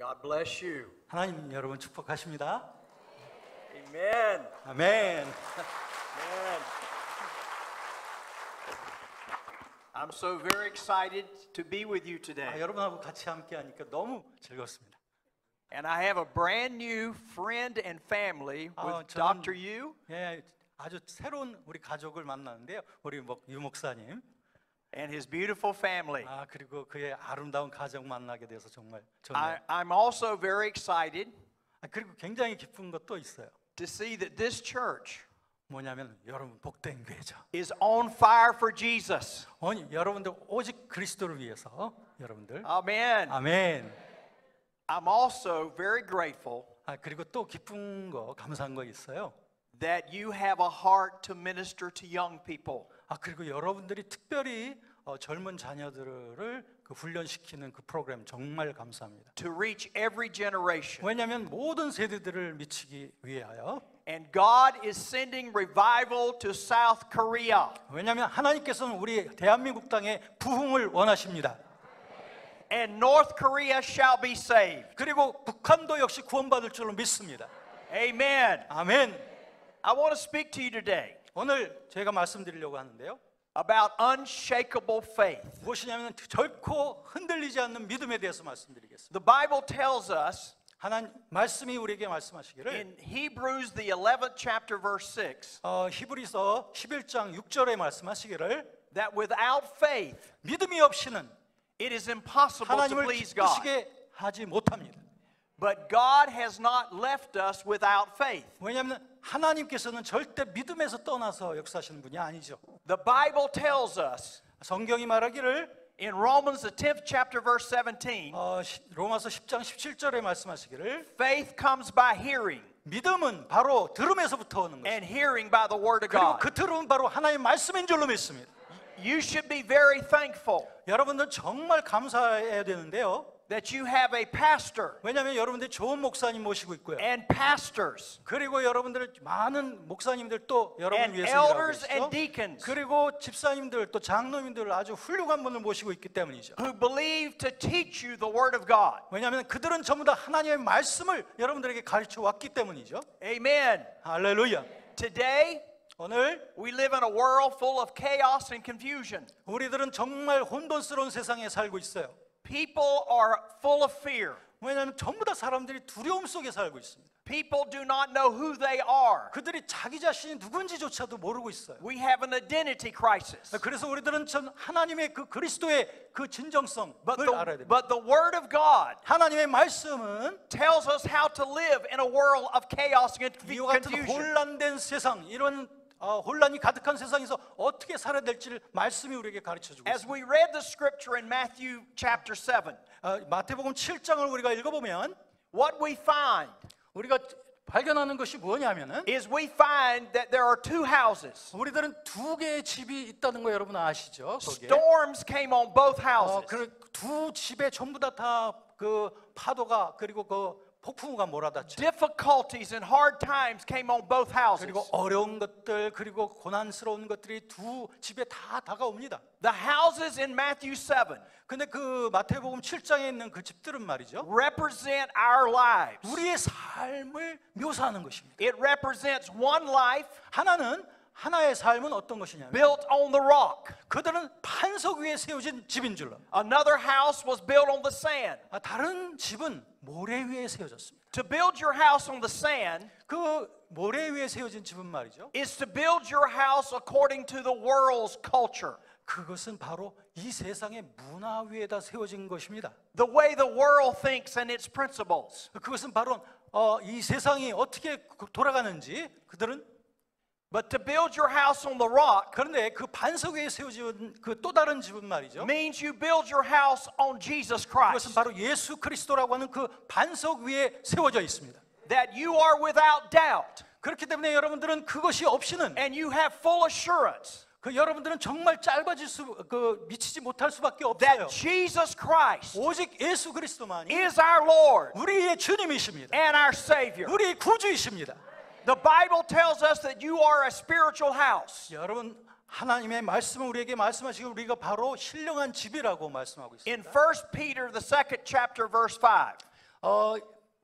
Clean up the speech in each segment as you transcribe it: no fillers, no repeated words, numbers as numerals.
God bless you. 하나님 여러분 축복하십니다. Amen. 아멘. Amen. I'm so very excited to be with you today. 여러분하고 같이 함께하니까 너무 즐겁습니다. And I have a brand new friend and family with 저는- Dr. Yu 예, 아주 새로운 우리 가족을 만나는데요. 우리 유 목사님. and his beautiful family. 그리고 그의 아름다운 가족 만나게 돼서 정말 좋네요. I'm also very excited 그리고 굉장히 기쁜 것도 있어요. to see that this church 뭐냐면 여러분 복된 교회죠. is on fire for Jesus. 아니 여러분들 오직 그리스도를 위해서 여러분들. Amen. 아멘. I'm also very grateful 그리고 또 기쁜 거 감사한 거 있어요. that you have a heart to minister to young people. 그리고 여러분들이 특별히 젊은 자녀들을 훈련시키는 그 프로그램 정말 감사합니다. To reach every generation. 왜냐하면 모든 세대들을 미치기 위하여. And God is sending revival to South Korea. 왜냐하면 하나님께서는 우리 대한민국 땅에 부흥을 원하십니다. And North Korea shall be saved. 그리고 북한도 역시 구원받을 줄로 믿습니다. Amen. 아멘. I want to speak to you today 오늘 제가 말씀드리려고 하는데요. about unshakable faith. 무엇이냐면 결코 흔들리지 않는 믿음에 대해서 말씀드리겠습니다. The Bible tells us 하나님 말씀이 우리에게 말씀하시기를 in Hebrews the 11th chapter verse 6 히브리서 11장 6절에 말씀하시기를 that without faith 믿음이 없이는 it is impossible to 하나님을 please God. 기쁘시게 하지 못합니다. But God has not left us without faith. 왜냐하면 하나님께서는 절대 믿음에서 떠나서 역사하시는 분이 아니죠. The Bible tells us 성경이 말하기를 in Romans the 10th chapter verse 17 로마서 10장 17절에 말씀하시기를 faith comes by hearing 믿음은 바로 들음에서부터 오는 and 것입니다. hearing by the word of 그리고 God. 그 들음은 바로 하나님의 말씀인 줄로 믿습니다. You should be very thankful 여러분들 정말 감사해야 되는데요. that you have a pastor 왜냐하면 여러분들이 좋은 목사님 모시고 있고요. and pastors 그리고 여러분들 많은 목사님들 또 여러분 and 위해서 일하고 elders and 계시죠. deacons 그리고 집사님들 또 장로님들 아주 훌륭한 분을 모시고 있기 때문이죠. who believe to teach you the word of God. 왜냐하면 그들은 전부 다 하나님의 말씀을 여러분들에게 가르쳐 왔기 때문이죠. Amen. 할렐루야. Today 오늘 we live in a world full of chaos and confusion. 우리들은 정말 혼돈스러운 세상에 살고 있어요. People are full of fear. 왜냐하면 전부 다 사람들이 두려움 속에 살고 있습니다. People do not know who they are. 그들이 자기 자신이 누군지조차도 모르고 있어요. We have an identity crisis. 그래서 우리들은 전 하나님의 그 그리스도의 그 진정성을 알아야 됩니다. But the word of God 하나님의 말씀은 tells us how to live in a world of chaos and 이와 같은 confusion. 혼란된 세상, 이런 혼란이 가득한 세상에서 어떻게 살아야 될지를 말씀이 우리에게 가르쳐주고 As 있습니다. we read the scripture in Matthew chapter 7, 마태복음 7장을 우리가 읽어보면 what we find 우리가 발견하는 것이 뭐냐면은 is we find that there are two houses. 우리들은 두 개의 집이 있다는 거 여러분 아시죠? 거기에. Storms came on both houses. 두 집에 전부 다 그 파도가 그리고 그 폭풍우가 몰아닥쳐. Difficulties and hard times came on both houses. 그리고 어려운 것들 그리고 고난스러운 것들이 두 집에 다 다가옵니다. The houses in Matthew 7 근데 그 마태복음 7장에 있는 그 집들은 말이죠. represent our lives. 우리의 삶을 묘사하는 것입니다. It represents one life 하나의 삶은 어떤 것이냐면 built on the rock. 그들은 반석 위에 세워진 집인 줄로. Another house was built on the sand. 다른 집은 모래 위에 세워졌습니다. To build your house on the sand 그 모래 위에 세워진 집은 말이죠. is to build your house according to the world's culture. 그것은 바로 이 세상의 문화 위에다 세워진 것입니다. The way the world thinks and its principles. 그것은 바로 이 세상이 어떻게 돌아가는지 그들은 But to build your house on the rock 그런데 그 반석 위에 세워진 그 또 다른 집은 말이죠. means you build your house on Jesus Christ. 그것은 바로 예수 그리스도라고 하는 그 반석 위에 세워져 있습니다. That you are without doubt 그렇기 때문에 여러분들은 그것이 없이는 and you have full assurance 여러분들은 정말 미치지 못할 수밖에 없어요. that Jesus Christ 오직 예수 그리스도만이 is our Lord 우리의 주님이십니다. and our Savior. 우리의 구주이십니다. The Bible tells us that you are a spiritual house. 여러분 하나님의 말씀은 우리에게 말씀하시고 우리가 바로 신령한 집이라고 말씀하고 In 있습니다. 1 Peter the 2nd chapter verse 5.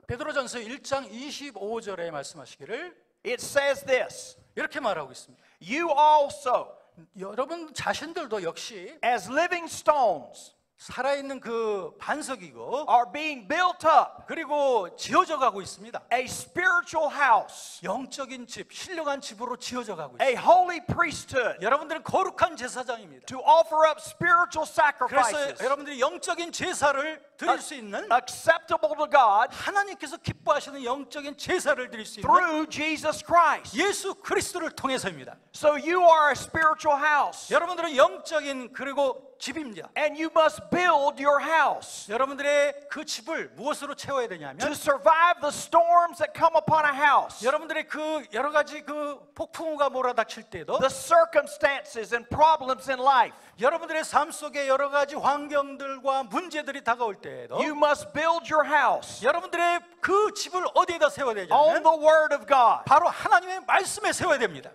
베드로전서 1장 25절에 말씀하시기를 It says this, 이렇게 말하고 있습니다. you also, 여러분 자신들도 역시 as living stones, 살아있는 그 반석이고 are being built up 그리고 지어져 가고 있습니다. a spiritual house, 영적인 집, 신령한 집으로 지어져 가고 a 있습니다. holy priesthood, 여러분들은 거룩한 제사장입니다. to offer up spiritual sacrifices, 그래서 여러분들이 영적인 제사를 드릴 수 있는 acceptable to God 하나님께서 기뻐하시는 영적인 제사를 드릴 수 있는 through Jesus Christ. 예수 그리스도를 통해서입니다. So you are a spiritual house, 여러분들은 영적인 그리고 집입니다. and you must build your house 여러분들의 그 집을 무엇으로 채워야 되냐면 to survive the storms that come upon a house, 여러분들의 그 여러 가지 그 폭풍우가 몰아닥칠 때도 the circumstances and problems in life. 여러분들의 삶 속에 여러 가지 환경들과 문제들이 다가올 때에도 You must build your house 여러분들의 그 집을 어디에다 세워야 on 되냐면 the Word of God. 바로 하나님의 말씀에 세워야 됩니다.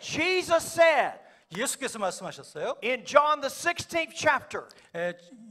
Jesus said 예수께서 말씀하셨어요. in John the 16th chapter,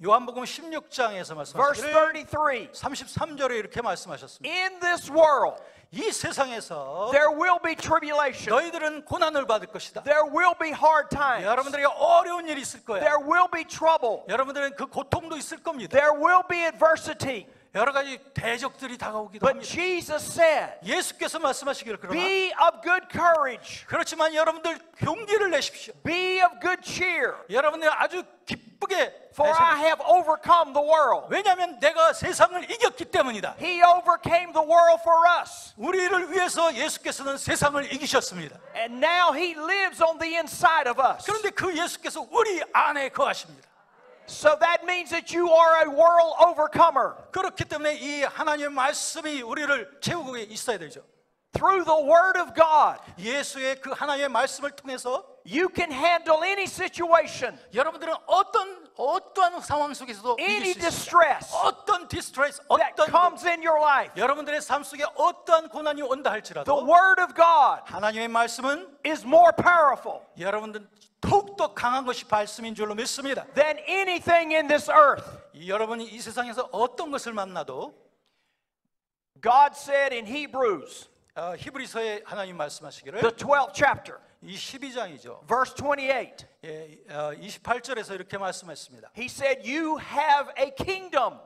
요한복음 16장에서 verse 말씀하시기를 33, 33절에 이렇게 말씀하셨습니다. in this world 이 세상에서 there will be tribulation, 너희들은 고난을 받을 것이다. there will be hard times, 여러분들에게 어려운 일이 있을 거야. there will be trouble, 여러분들은 그 고통도 있을 겁니다. there will be adversity. 여러 가지 대적들이 다가오기도 But 합니다. Jesus said, 예수께서 말씀하시기를 그러나 be of good courage, 그렇지만 여러분들 용기를 내십시오. be of good cheer, 여러분들 아주 기쁘게 for I 내세요. have overcome the world. 왜냐하면 내가 세상을 이겼기 때문이다. He overcame the world for us, 우리를 위해서 예수께서는 세상을 이기셨습니다. and now He lives on the inside of us. 그런데 그 예수께서 우리 안에 거하십니다. So that means that you are a world overcomer. 그렇기 때문에 이 하나님의 말씀이 우리를 채우고 있어야 되죠. Through the Word of God, 예수의 그 하나님의 말씀을 통해서 you can handle any situation, 여러분들은 어떠한 상황 속에서도 any 이길 수 있습니다. distress 어떤 디스트레스, that 어떤 comes in your life. 여러분들의 삶 속에 어떠한 고난이 온다 The 할지라도 Word of God 하나님의 말씀은 is more powerful 여러분들 더욱더 강한 것이 말씀인 줄로 믿습니다. than anything in this earth. 여러분이 이 세상에서 어떤 것을 만나도 God said in Hebrews, 히브리서에 하나님 말씀하시기를 the 12th chapter, 이 12장이죠. verse 28, 28절에서 이렇게 말씀했습니다. He said, you have a kingdom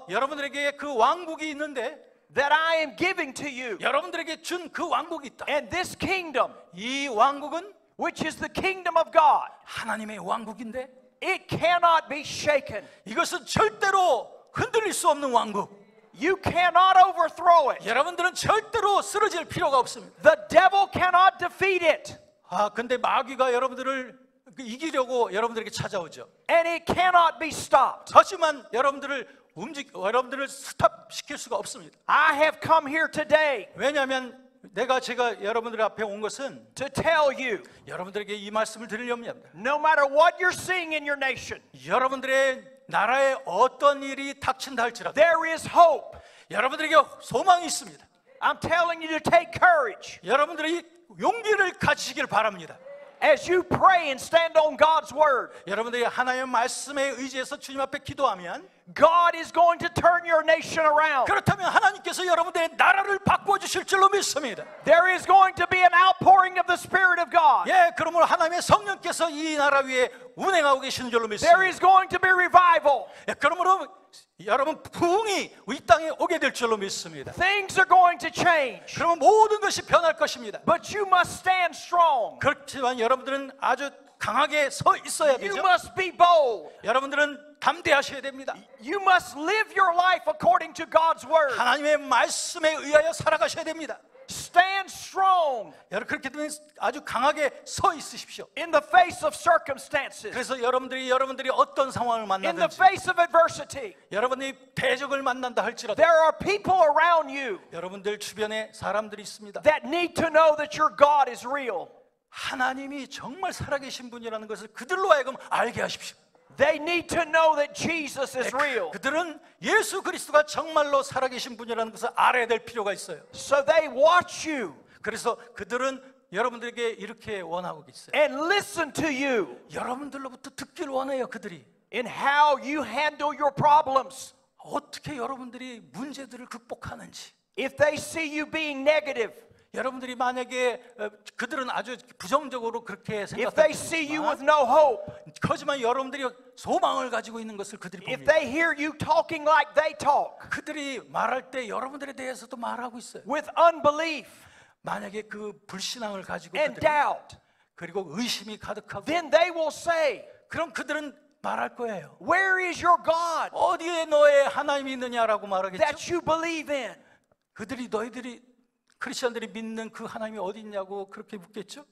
여러분들에게 그 왕국이 있는데 that I am giving to you. 여러분들에게 준 그 왕국이 있다. And this kingdom, 이 왕국은 which is the kingdom of God, 하나님의 왕국인데 it cannot be shaken. 이것은 절대로 흔들릴 수 없는 왕국. You cannot overthrow it. 여러분들은 절대로 쓰러질 필요가 없습니다. The devil cannot defeat it. 근데 마귀가 여러분들을 이기려고 여러분들에게 찾아오죠. And it cannot be stopped. 하지만 여러분들을 스탑시킬 수가 없습니다. I have come here today 왜냐하면 제가 여러분들 앞에 온 것은 to tell you, 여러분들에게 이 말씀을 드리려합니다. no matter what you're seeing in your nation, 여러분들의 나라에 어떤 일이 닥친다 할지라도 there is hope. 여러분들에게 소망이 있습니다. I'm telling you to take courage 여러분들이 용기를 가지시길 바랍니다. as you pray and stand on God's word. 여러분들이 하나님의 말씀에 의지해서 주님 앞에 기도하면 God is going to turn your nation around. 그렇다면 하나님께서 여러분들의 나라를 바꾸어 주실 줄로 믿습니다. There is going to be an outpouring of the Spirit of God. 그러므로 하나님의 성령께서 이 나라 위에 운행하고 계시는 줄로 There 믿습니다. is going to be revival. 그러므로 여러분 부흥이 이 땅에 오게 될 줄로 믿습니다. Things are going to change. 그러면 모든 것이 변할 것입니다. But you must stand strong. 그렇지만 여러분들은 아주 강하게 서 있어야 You 되죠. must be bold. 여러분들은 담대하셔야 됩니다. You must live your life according to God's word. 하나님의 말씀에 의하여 살아가셔야 됩니다. Stand strong 여러분 그렇기 때문에 아주 강하게 서 있으십시오. in the face of circumstances, 그래서 여러분들이 어떤 상황을 in the 만나든지 face of adversity. 여러분이 대적을 만난다 할지라도 There are people around you 여러분들 주변에 사람들이 있습니다. that need to know that your God is real. 하나님이 정말 살아계신 분이라는 것을 그들로 하여금 알게 하십시오. They need to know that Jesus is real. 그들은 예수 그리스도가 정말로 살아계신 분이라는 것을 알아야 될 필요가 있어요. So they watch you 그래서 그들은 여러분들에게 이렇게 원하고 있어요. and listen to you 여러분들로부터 듣길 원해요. 그들이 in how you handle your problems. 어떻게 여러분들이 문제들을 극복하는지, if they see you being negative, 여러분들이 만약에 그들은 아주 부정적으로 그렇게 if they see you with 생각하지만 no hope, 하지만 여러분들이 소망을 가지고 있는 것을 그들이 if 봅니다. they hear you talking like they talk, 그들이 말할 때 여러분들에 대해서도 말하고 있어요. with unbelief 만약에 그 불신앙을 가지고 and 그들이 doubt, 그리고 의심이 가득하고 then they will say, 그럼 그들은 말할 거예요. where is your God 어디에 너의 하나님이 있느냐라고 말하겠죠. that you believe in? 그들이 너희들이 크리스천들이 믿는 그 하나님이 어디 있냐고 그렇게 묻겠죠.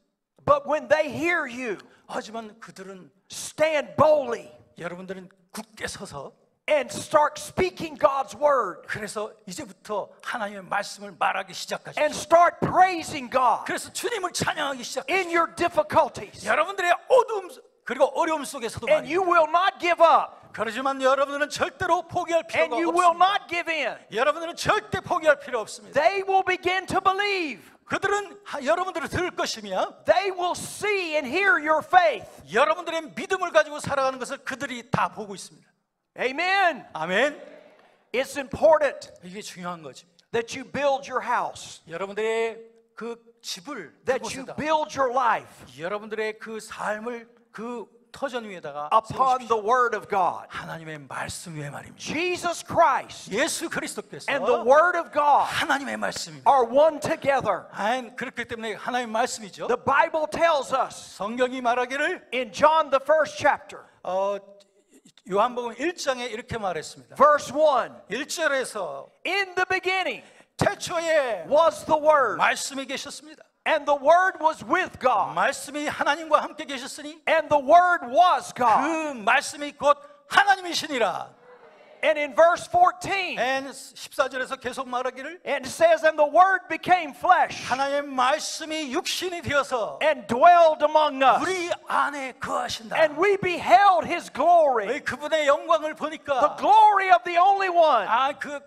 But when they hear you 하지만 그들은 stand boldly 여러분들은 굳게 서서 and start speaking God's word 그래서 이제부터 하나님의 말씀을 말하기 시작하죠. and start praising God 그래서 주님을 찬양하기 시작하죠. in your difficulties, 여러분들의 어두움 그리고 어려움 속에서도 and 말이에요. you will not give up, 그렇지만 여러분들은 절대로 포기할 and 필요가 you will 없습니다. not give in. 여러분들은 절대 포기할 필요 없습니다. They will begin to believe. 그들은 여러분들을 들을 것이며 They will see and hear your faith. 여러분들의 믿음을 가지고 살아가는 것을 그들이 다 보고 있습니다. Amen. 아멘. It's important 이게 중요한 거지. that you build your house, 여러분들의 그 집을 that you 그곳에다 build your life 여러분들의 그 삶을 그 터전 위에다가 upon 세우십시오. the word of God. 하나님의 말씀 위에 말입니다. Jesus Christ 예수 그리스도께서 and the word of God 하나님의 말씀입니다. are one together. 그렇기 때문에 하나님의 말씀이죠. The Bible tells us 성경이 말하기를 in John the first chapter, 요한복음 1장에 이렇게 말했습니다. verse 1, 1절에서 in the beginning 태초에 was the word, 말씀이 계셨습니다. and the word was with God, 말씀이 하나님과 함께 계셨으니 and the word was God. 그 말씀이 곧 하나님이시니라. And in verse 14, 14절에서 계속 말하기를 and it says, and the word became flesh 하나님의 말씀이 육신이 되어서 and dwelled among us, 우리 안에 거하신다. and we beheld his glory, 그분의 영광을 the 보니까 glory of the only one,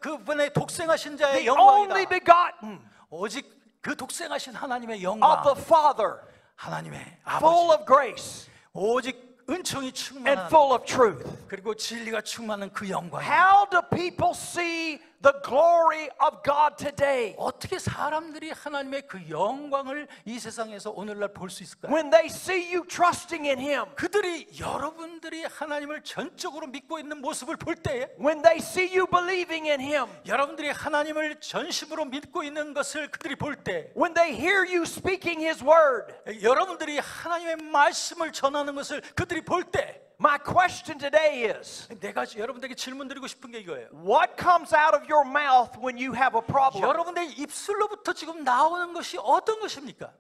그분의 독생하신 자의 the only 영광이다. begotten 오직 그 독생하신 하나님의 of 영광, the Father, 하나님의 full 아버지, of grace 오직 은총이 and 충만한 full of truth. 그리고 진리가 충만한 그 영광. How do people see the glory of God today? 어떻게 사람들이 하나님의 그 영광을 이 세상에서 오늘날 볼 수 있을까요? When they see you trusting in Him, 그들이 여러분들이 하나님을 전적으로 믿고 있는 모습을 볼 때에 when they see you believing in Him, 여러분들이 하나님을 전심으로 믿고 있는 것을 그들이 볼 때 when they hear you speaking His word, 여러분들이 하나님의 말씀을 전하는 것을 그들이 볼 때 my question today is, 내가 여러분들에게 질문 드리고 싶은 게 이거예요. what comes out of your mouth when you have a problem? 여러분의 입술로부터 지금 나오는 것이 어떤 것입니까?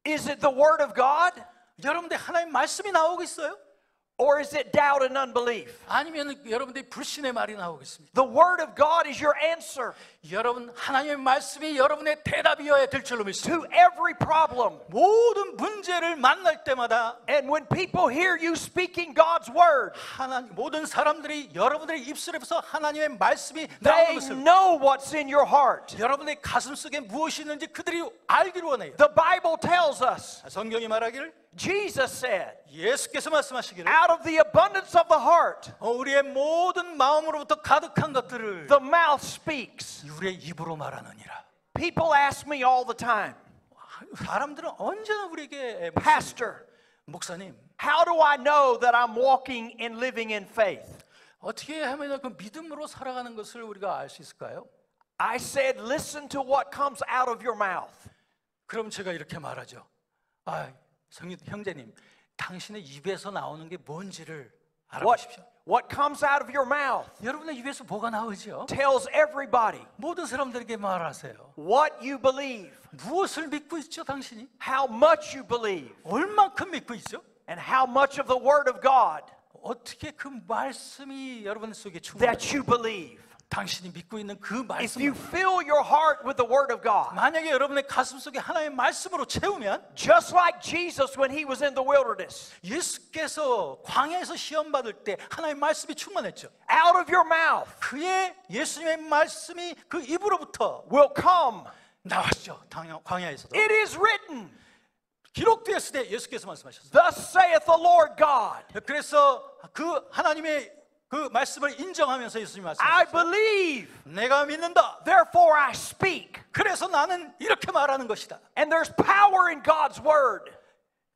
Is it the word of God? 여러분들 하나님의 말씀이 나오고 있어요? Or is it doubt and unbelief? 아니면 여러분들이 불신의 말이 나오고 있습니다. The word of God is your answer 여러분 하나님의 말씀이 여러분의 대답이어야 될 줄로 믿습니다. to every problem. 모든 문제를 만날 때마다 And when people hear you speaking God's word, 모든 사람들이 여러분들의 입술에서 하나님의 말씀이 나오는 they 것을 know what's in your heart. 여러분의 가슴 속에 무엇이 있는지 그들이 알기를 원해요. The Bible tells us, 성경이 말하기를 Jesus said, 예수께서 말씀하시기를 out of the abundance of the heart, 우리의 모든 마음으로부터 가득한 것들을 the mouth speaks. 우리의 입으로 말하느니라. People ask me all the time, 사람들은 언제나 우리에게 Pastor, 목사님 how do I know that I'm walking and living in faith? 어떻게 하면 그 믿음으로 살아가는 것을 우리가 알 수 있을까요? I said, listen to what comes out of your mouth. 그럼 제가 이렇게 말하죠. 형제님, 당신의 입에서 나오는 게 뭔지를 알아보십시오. What comes out of your mouth 여러분의 입에서 뭐가 나오죠? tells everybody 모든 사람들에게 말하세요. what you believe, 무엇을 믿고 있죠, 당신이? how much you believe, 얼만큼 믿고 있죠? and how much of the Word of God 어떻게 그 말씀이 여러분 속에 that 충만해요? you believe. 당신이 믿고 있는 그 If 말씀. you fill your heart with the Word of God, 만약에 여러분의 가슴 속에 하나님의 말씀으로 채우면 just like Jesus when He was in the wilderness, 예수께서 광야에서 시험 받을 때 하나님의 말씀이 충만했죠. out of your mouth 그의 예수님의 말씀이 그 입으로부터 will come. 나왔죠. 광야에서도. It is written, 기록되었을 때 예수께서 말씀하셨어요. thus saith the Lord God. 그래서 그 하나님의 그 말씀을 인정하면서 예수님 I 말씀하셨어요. believe, 내가 믿는다. therefore I speak. 그래서 나는 이렇게 말하는 것이다. And there's power in God's word.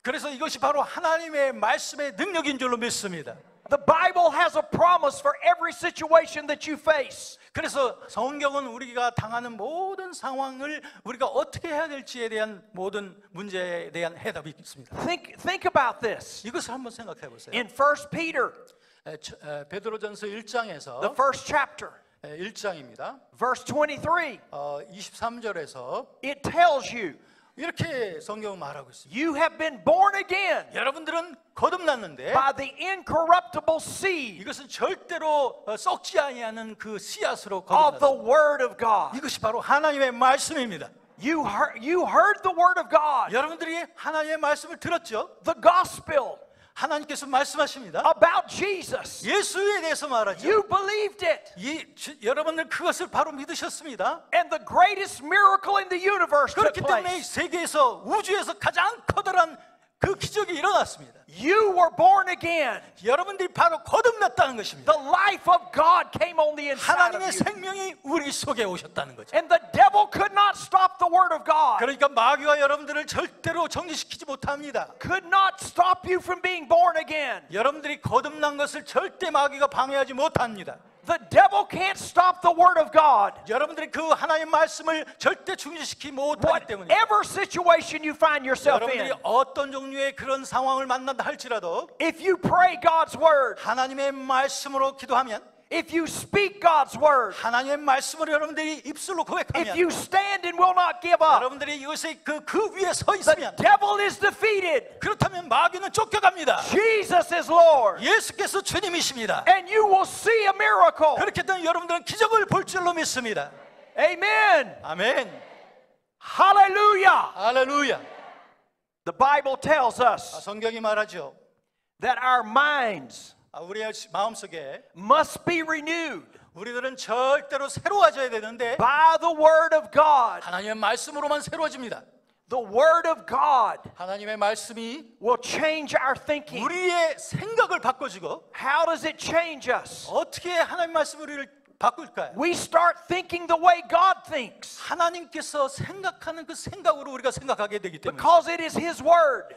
그래서 이것이 바로 하나님의 말씀의 능력인 줄로 믿습니다. The Bible has a promise for every situation that you face. 그래서 성경은 우리가 당하는 모든 상황을 우리가 어떻게 해야 될지에 대한 모든 문제에 대한 해답이 있습니다. Think about this. 이것을 한번 생각해 보세요. In 1 Peter, 베드로전서 1장에서 the first chapter, 1장입니다. verse 23, 23절에서 it tells you, 이렇게 성경은 말하고 있습니다. you have been born again 여러분들은 거듭났는데 by the incorruptible seed 이것은 절대로 썩지 아니하는 그 씨앗으로 of the 거듭났습니다. word of God. 이것이 바로 하나님의 말씀입니다. You heard the word of God, 여러분들이 하나님의 말씀을 들었죠? the gospel 하나님께서 말씀하십니다. about Jesus. 예수에 대해서 말하죠. You believed it. 여러분들 그것을 바로 믿으셨습니다. And the greatest miracle in the universe took 그렇기 때문에 이 place. 세계에서 우주에서 가장 커다란 그 기적이 일어났습니다. You were born again. 여러분들이 바로 거듭났다는 것입니다. The life of God came on the inside of 하나님의 you. 생명이 우리 속에 오셨다는 거죠. And the devil could not stop the word of God. 그러니까 마귀와 여러분들을 절대로 정지시키지 못합니다. Could not stop you from being born again. 여러분들이 거듭난 것을 절대 마귀가 방해하지 못합니다. The devil can't stop the word of God. 여러분들이 그 하나님의 말씀을 절대 중지시키지 못하기 때문에 Whatever situation you find yourself 여러분들이 in, 어떤 종류의 그런 상황을 만난다 할지라도 if you pray God's word, 하나님의 말씀으로 기도하면 if you speak God's word, 하나님의 말씀으로 여러분들이 입술로 if 고백하면 you stand and will not give up, 여러분들이 이것의 그 위에 서 the 있으면 devil is defeated. 그렇다면 마귀는 쫓겨갑니다. Jesus is Lord. 예수께서 주님이십니다. And you will see a miracle. 그렇게 되면 여러분들은 기적을 볼 줄로 믿습니다. Amen. 아멘. Hallelujah. 할렐루야. The Bible tells us 성경이 말하죠. that our minds 우리의 마음속에 must be renewed 우리들은 절대로 새로워져야 되는데 by the word of God. 하나님의 말씀으로만 새로워집니다. The word of God 하나님의 말씀이 will change our thinking. 우리의 생각을 바꿔주고 How does it change us? 어떻게 하나님의 말씀을 우리를 바꿀까요? We start thinking the way God thinks 하나님께서 생각하는 그 생각으로 우리가 생각하게 되기 때문에 because it is His word.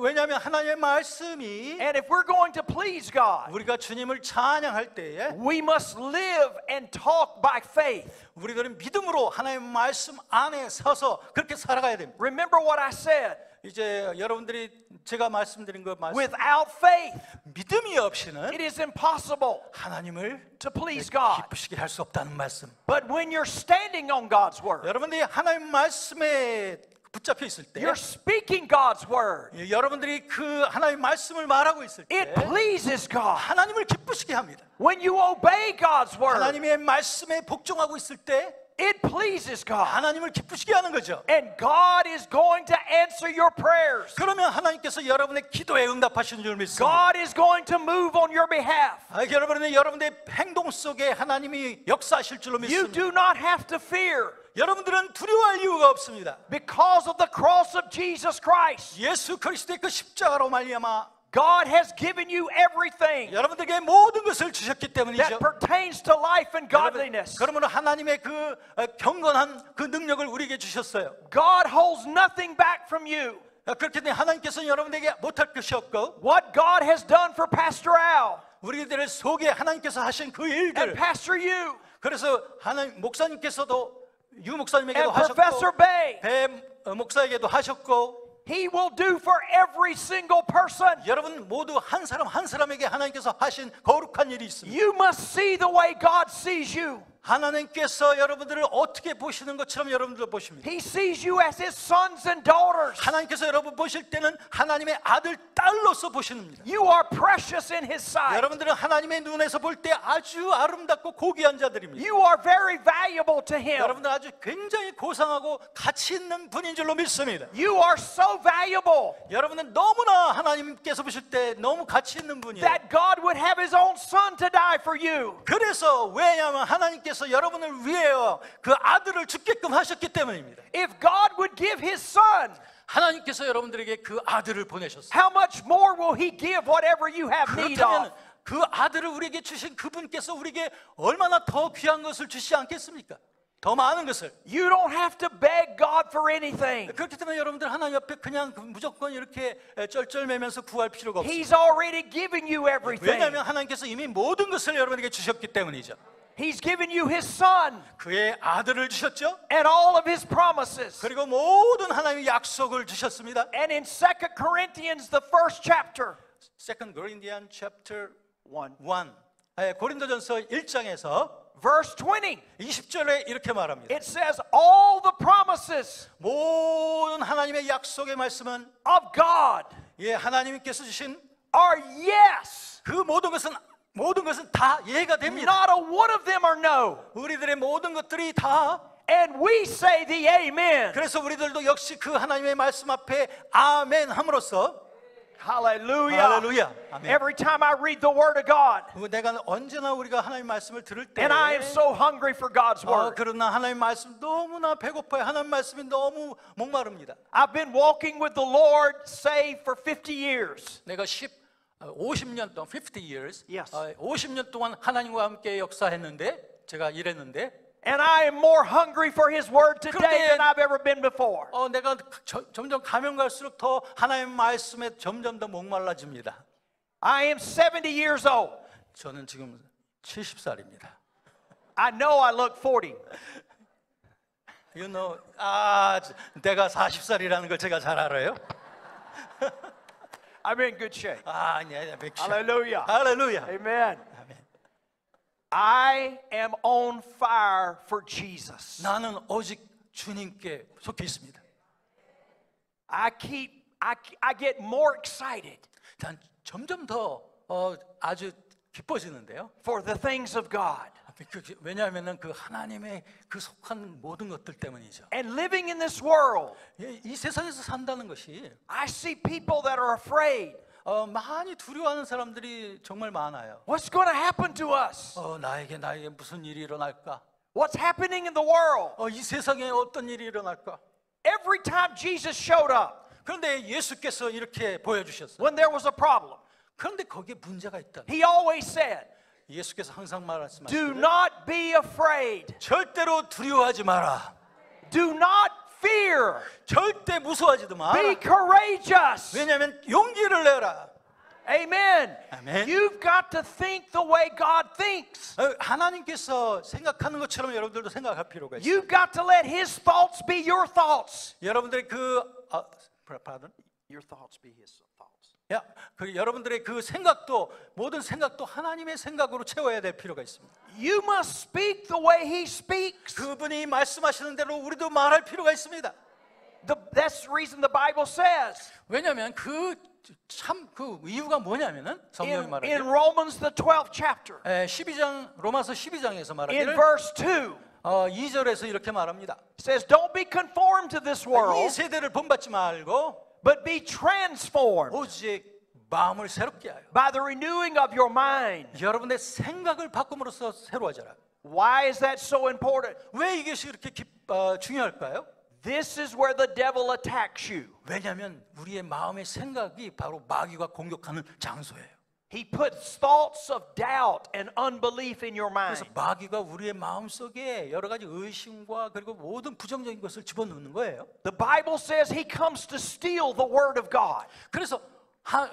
왜냐하면 하나님의 말씀이 And if we're going to please God, 우리가 주님을 찬양할 때에 we must live and talk by faith. 우리들은 믿음으로 하나님의 말씀 안에 서서 그렇게 살아가야 됩니다. Remember what I said. 이제 여러분들이 제가 말씀드린 그 말씀 Without faith, 믿음이 없이는 it is impossible 하나님을 to please God. 기쁘시게 할 수 없다는 말씀. But when you're standing on God's word, 여러분들이 하나님 말씀에 붙잡혀 있을 때 you're speaking God's word, 여러분들이 그 하나님 말씀을 말하고 있을 때 it pleases God. 하나님을 기쁘시게 합니다. When you obey God's word, 하나님의 말씀에 복종하고 있을 때 it pleases God. 하나님을 기쁘시게 하는 거죠. And God is going to answer your prayers. 그러면 하나님께서 여러분의 기도에 응답하시는 줄 믿습니다. God is going to move on your behalf. 여러분의 행동 속에 하나님이 역사하실 줄로 You 믿습니다. do not have to fear 여러분들은 두려워할 이유가 없습니다. because of the cross of Jesus Christ. 예수 그리스도의 그 십자가로 말미암아 God has given you everything 여러분들에게 모든 것을 주셨기 때문이죠. that pertains to life and godliness. 그러므로 하나님의 그 경건한 그 능력을 우리에게 주셨어요. God holds nothing back from you. 그렇기 때문에 하나님께서는 여러분에게 못할 것이 없고 What God has done for Pastor Al 우리들의 속에 하나님께서 하신 그 일들 and Pastor Yu 그래서 하나님 목사님께서도 유 목사님에게도 and Professor 하셨고 Bay, 배 목사에게도 하셨고 He will do for every single person. 여러분 모두 한 사람 한 사람에게 하나님께서 하신 거룩한 일이 있습니다. You must see the way God sees you. 하나님께서 여러분들을 어떻게 보시는 것처럼 여러분들을 보십니다. He sees you as His sons and daughters. 하나님께서 여러분 보실 때는 하나님의 아들, 딸로서 보십니다. You are precious in His sight. 여러분들은 하나님의 눈에서 볼 때 아주 아름답고 고귀한 자들입니다. You are very valuable to Him. 여러분들 아주 굉장히 고상하고 가치 있는 분인 줄로 믿습니다. You are so valuable 여러분은 너무나 하나님께서 보실 때 너무 가치 있는 분이에요. that God would have His own Son to die for you. 그래서 왜냐하면 하나님께서 여러분을 위하여 그 아들을 죽게끔 하셨기 때문입니다. If God would give His Son, 하나님께서 여러분들에게 그 아들을 보내셨어요. how much more will He give whatever you have need of? 그렇다면 그 아들을 우리에게 주신 그분께서 우리에게 얼마나 더 귀한 것을 주시지 않겠습니까? 더 많은 것을. You don't have to beg God for anything. 그렇기 때문에 여러분들 하나님 옆에 그냥 무조건 이렇게 쩔쩔매면서 구할 필요가 없습니다. He's already given you everything. 왜냐하면 하나님께서 이미 모든 것을 여러분에게 주셨기 때문이죠. He's given you His Son 그의 아들을 주셨죠. and all of His promises. 그리고 모든 하나님의 약속을 주셨습니다. And in 2 Corinthians, the first chapter, 2 Corinthians chapter 1, 1, 고린도전서 1장에서 verse 20, 20절에 이렇게 말합니다. it says, all the promises 모든 하나님의 약속의 말씀은 of God 하나님께서 주신 are yes. 그 모든 것은 다 예가 됩니다. Not a one of them are no. 우리들의 모든 것들이 다. And we say the amen. 그래서 우리들도 역시 그 하나님의 말씀 앞에 아멘 함으로써 Hallelujah. 할렐루야. 아멘. Every time I read the Word of God, 내가 언제나 우리가 하나님 말씀을 들을 때 and I am so hungry for God's Word. 그러나 하나님 말씀 너무나 배고파요. 하나님 말씀이 너무 목마릅니다. I've been walking with the Lord, say, for 50 years. 내가 50년 동안 50 years Yes. 50년 동안 하나님과 함께 역사했는데 제가 일했는데 And I am more hungry for His Word today 그런데- than I've ever been before. 내가 점점 가면 갈수록 더 하나님 말씀에 점점 더 목말라집니다. I am 70 years old. 저는 지금 70살입니다. I know I look 40. You know, 내가 40살이라는 걸 제가 잘 알아요. I'm in good shape. 아니야, 백시. Hallelujah. 할렐루야. Amen. 아멘. I am on fire for Jesus. 나는 오직 주님께 속해 있습니다. I get more excited 난 점점 더 아주 기뻐지는데요. for the things of God. 왜냐하면은 그 하나님의 그 속한 모든 것들 때문이죠. And living in this world, 이 세상에서 산다는 것이 I see people that are afraid. 많이 두려워하는 사람들이 정말 많아요. What's going to happen to us? 나에게 무슨 일이 일어날까? What's happening in the world? 이 세상에 어떤 일이 일어날까? Every time Jesus showed up, 그런데 예수께서 이렇게 보여주셨어요. when there was a problem, 그런데 거기에 문제가 있다. He always said, 예수께서 항상 do 말씀하시기를 not be afraid. 절대로 두려워하지 마라. Do not fear. 절대 무서워하지도 마라. Be courageous. 왜냐하면 용기를 내라. Amen. 아멘. You've got to think the way God thinks. 하나님께서 생각하는 것처럼 여러분들도 생각할 필요가 있어요. You've got to let His thoughts be your thoughts. 여러분들의 pardon? Your thoughts be His thoughts. 여러분들의 그 생각도 모든 생각도 하나님의 생각으로 채워야 될 필요가 있습니다. You must speak the way He speaks. 그분이 말씀하시는 대로 우리도 말할 필요가 있습니다. That's the reason the Bible says 왜냐하면 그 이유가 뭐냐면은 성경이 in 말하기를 Romans the 12th chapter, 12장 로마서 12장에서 in 말하기를 verse 2, 2절에서 이렇게 말합니다. it says, "Don't be conformed to this 이 world, 세대를 본받지 말고 but be transformed 오직 마음을 새롭게 하여 by the renewing of your mind." 여러분의 생각을 바꿈으로써 새로워져라. Why is that so important? 왜 이것이 그렇게 중요할까요? This is where the devil attacks you. 왜냐하면 우리의 마음의 생각이 바로 마귀가 공격하는 장소예요. He puts thoughts of doubt and unbelief in your mind. 그래서 마귀가 우리의 마음 속에 여러 가지 의심과 그리고 모든 부정적인 것을 집어넣는 거예요. The Bible says he comes to steal the word of God. 그래서